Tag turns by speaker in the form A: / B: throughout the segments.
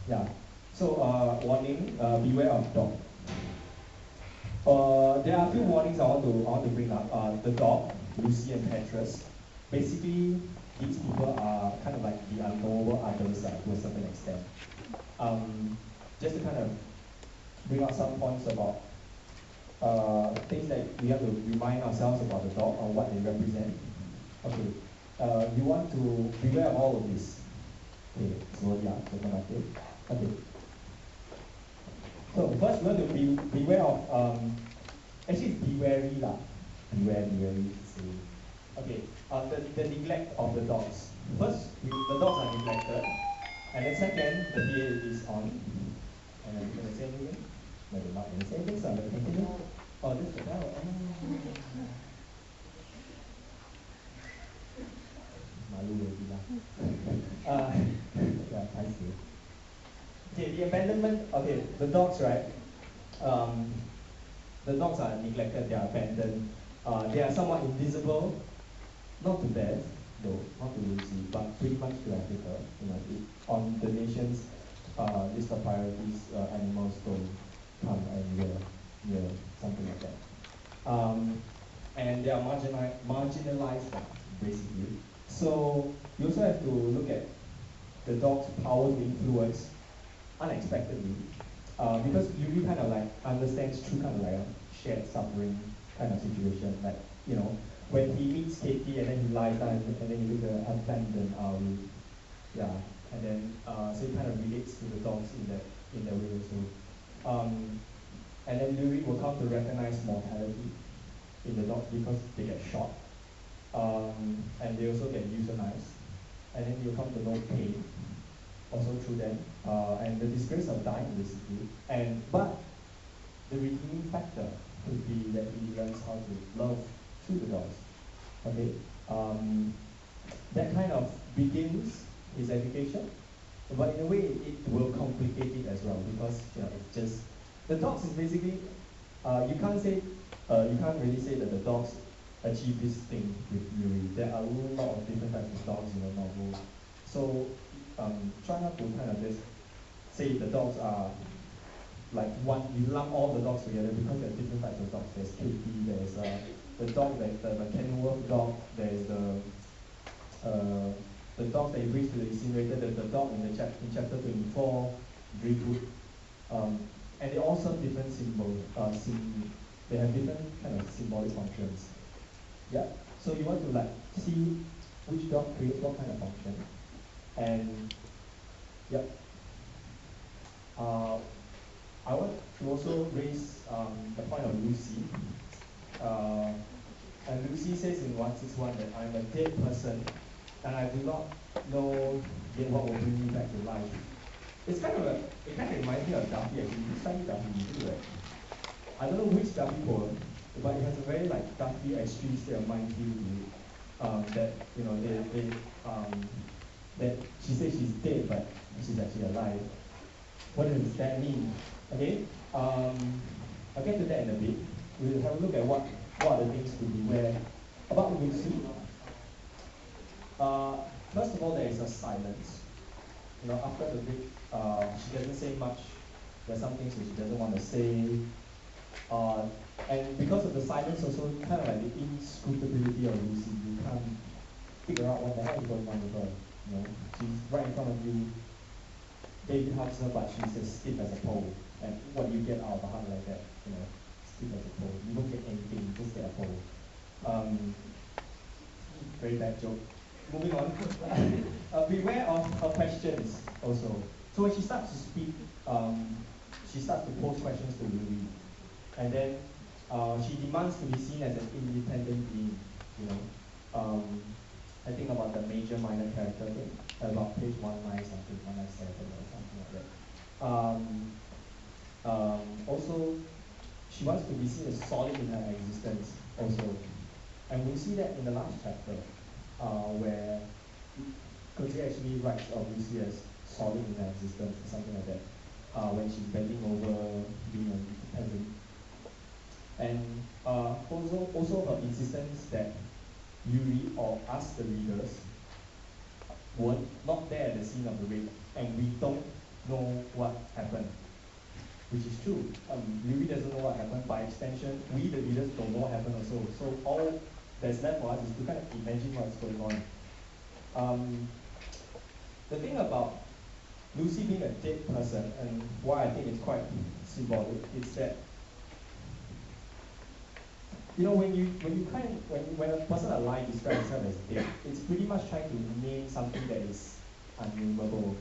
A: Yeah. So, warning, beware of dog. There are a few warnings I want to bring up. The dog, Lucy and Petrus. Basically, these people are kind of like the unknowable others to a certain extent. Just to kind of bring out some points about things that we have to remind ourselves about the dog or what they represent. Okay, you want to beware of all of this. Okay, so yeah, so okay. So first, we want to beware of actually be wary lah. Be wary. Say. Okay. The neglect of the dogs. First, the dogs are neglected, and then second, the PA is on. And then you're gonna say anything? No, you're not gonna say anything. So I'm gonna continue. Oh, this is the bell. Malu lagi lah. Yeah, I see. Okay, the abandonment. Okay, the dogs, right? The dogs are neglected. They are abandoned. They are somewhat invisible, not to death, though, not to Lucy, but pretty much to Africa. You know, on the nation's list of priorities, animals don't come near something like that. And they are marginalized, basically. So you also have to look at the dog's power to influence unexpectedly, because Yuri kind of like understands through kind of like a shared suffering kind of situation. Like, you know, when he meets Katie and then he lies down and then he look at abandoned yeah, and then so he kind of relates to the dogs in that way also. And then Yuri will come to recognize mortality in the dogs because they get shot, and they also get euthanized, and then you'll come to know pain also through them, and the disgrace of dying basically. But the redeeming factor could be that he learns how to love through the dogs. Okay, that kind of begins his education, but in a way it will complicate it as well because it's just the dogs is basically you can't really say that the dogs achieve this thing with Yuri. There are a lot of different types of dogs in the novel, so try not to kind of just say the dogs are like one, you lump all the dogs together because there are different types of dogs. There's Katie, there's the dog, the Kenworth dog, there's the dog that he brings to the incinerator, there's the dog in chapter 24, Driftwood, and they all serve different symbols. They have different kind of symbolic functions. Yeah. So you want to like see which dog creates what kind of function. And yep. I want to also raise the point of Lucy. And Lucy says in 161 that I'm a dead person and I do not know yet what will bring me back to life. It kind of reminds me of Duffy actually. You study Duffy, you do, right? I don't know which Duffy poem, but it has a very like Duffy extreme state of mind feel to it. That that she says she's dead, but she's actually alive. What does that mean? Okay, I'll get to that in a bit. We'll have a look at what are the things to beware about Lucy. First of all, there is a silence. You know, after the break, she doesn't say much. There's some things that she doesn't want to say. And because of the silence, also kind of like the inscrutability of Lucy, you can't figure out what the hell is going on with her. You know, she's right in front of you. David hugs her, but she's as stiff as a pole. And what do you get out of a hug like that? You know, stiff as a pole. You don't get anything, you just get a pole. Very bad joke. Moving on. Beware of her questions also. So when she starts to speak, she starts to pose questions to Louis. And then she demands to be seen as an independent being, you know. I think about the major minor character thing, about page 19 something, 197 or something like that. Also, she wants to be seen as solid in her existence also. And we see that in the last chapter, where Coetzee actually writes of Lucy as solid in her existence or something like that, when she's bending over being a peasant. And also her insistence that Yuri or us, the readers, were not there at the scene of the rape, and we don't know go. So all that's left for us is to kind of imagine what's going on. The thing about Lucy being a dead person, and why I think it's quite symbolic, is that when a person alive describes himself as dead, it's pretty much trying to name something that is unnameable.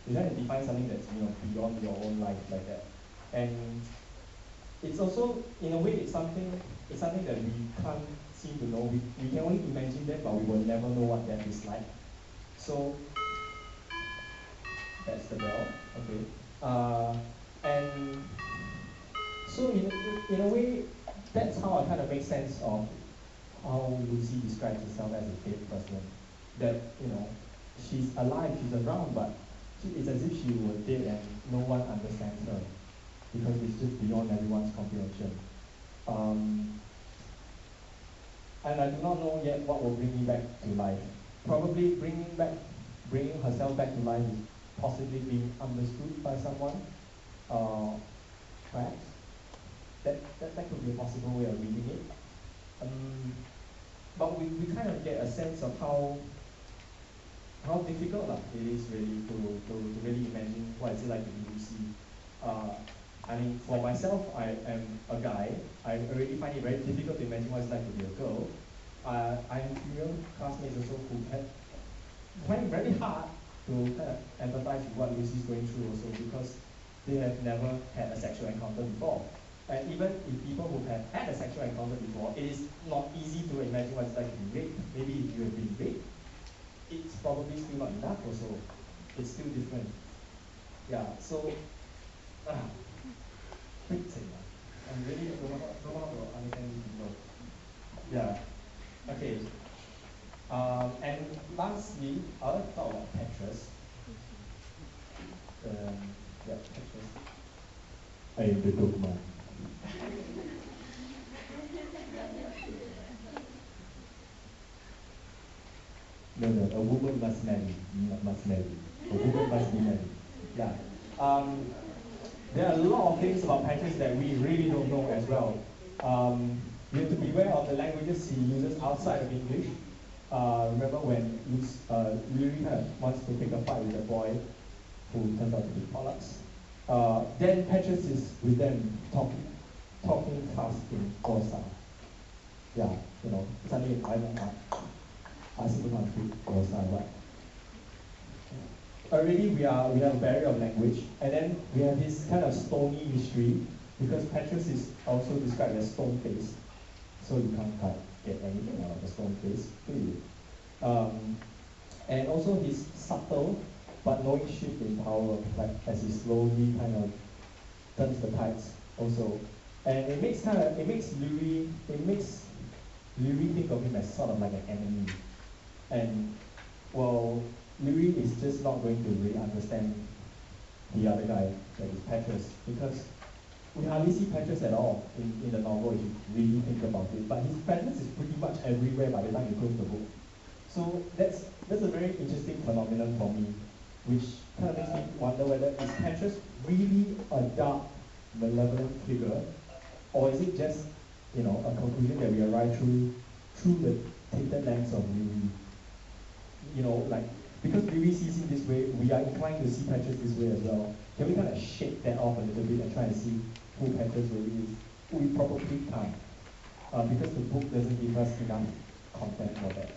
A: You're trying to define something that's beyond your own life like that. And it's also, in a way, it's something that we can't seem to know. We can only imagine that, but we will never know what that is like. So that's the bell. Okay. And so in a way, that's how I kind of make sense of how Lucy describes herself as a dead person. That she's alive, she's around, but it's as if she were dead and no one understands her because it's just beyond everyone's comprehension. And I do not know yet what will bring me back to life. Probably bringing herself back to life is possibly being understood by someone. Perhaps that could be a possible way of reading it. But we kind of get a sense of how difficult it is really to really imagine what it's like to be Lucy. I mean, for myself, I am a guy. I already find it very difficult to imagine what it's like to be a girl. I'm female classmates also who find it very hard to kind of empathize with what Lucy's going through also because they have never had a sexual encounter before. And even if people who have had a sexual encounter before, it is not easy to imagine what it's like to be raped. Maybe if you have been raped, it's probably still not enough also. It's still different. Yeah, so, quick thing. I'm really don't know how to understand these people. Yeah, okay. And lastly, I want to talk about Petrus. Petrus. I am the dogma. No, a woman must marry, must marry. A woman must be married. Yeah. There are a lot of things about Petrus that we really don't know as well. We have to beware of the languages he uses outside of English. Remember when Lily kind of wants to pick a fight with a boy who turns out to be Pollux. Then Petrus is with them talking fast in Corsa. Yeah, suddenly I still don't speak Corsa, but already we have a barrier of language, and then we have this kind of stony mystery because Petrus is also described as stone face, so you can't get anything out of the stone face, really. And also he's subtle, but knowing shift in power, like as he slowly kind of turns the tides also. And it makes Louis think of him as sort of like an enemy. And well, Louis is just not going to really understand the other guy, that is Petrus, because we hardly see Petrus at all in the novel if you really think about it. But his presence is pretty much everywhere by the time you close the book. So that's a very interesting phenomenon for me, which kind of makes me wonder whether is Petrus really a dark, malevolent figure, or is it just a conclusion that we arrive through the tinted lens of Louis? Because Louis sees him this way, we are inclined to see Petrus this way as well. Can we kind of shake that off a little bit and try to see who Petrus really is? We probably can't, because the book doesn't give us enough content for that.